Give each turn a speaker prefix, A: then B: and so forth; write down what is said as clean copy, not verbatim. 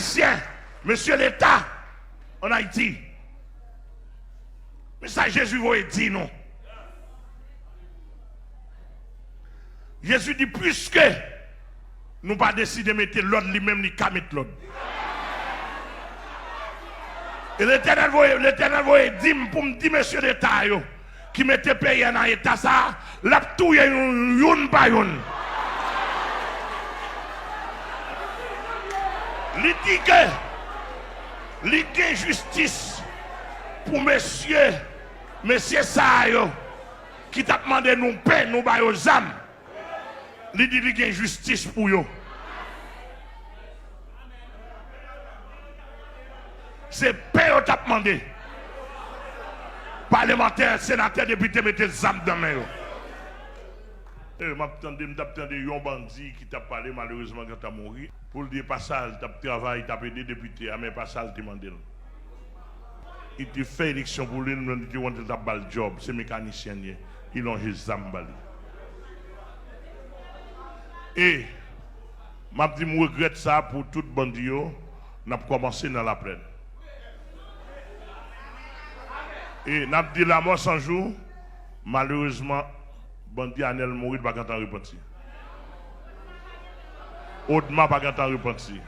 A: haïtien, monsieur l'État en Haïti. Mais ça, Jésus va dire non. Jésus dit, puisque nous pas décidé de mettre l'ordre lui-même, ni qu'à mettre l'ordre. Et l'Éternel va dire pour me dire, monsieur l'État, qui mettait pays dans l'État, ça, la touille une par une. Il dit que il y a justice pour monsieur ça, qui t'a demandé nous paix, nous bailler aux âmes. Il dit qu'il y a justice pour eux. C'est paix qu'on t'a demandé. Parlementaire, sénateur, député, mettez les âmes dans les mains. Je m'attendais un bandit qui t'a parlé malheureusement quand tu as mouru. Pour le dire pas ça, tu as travaillé, tu as aidé député, mais pas ça, tu as demandé. Il te fait élection pour lui, il dit qu'il a un job, c'est mécanicien, ils ont juste zambali. Et, je dit, je regrette ça pour tout bandit, on a commencé dans la plaine. Et, on a dit la mort sans jour, malheureusement, bandit Anel mourit, pas quand on repentir. Autrement, pas quand on repentir.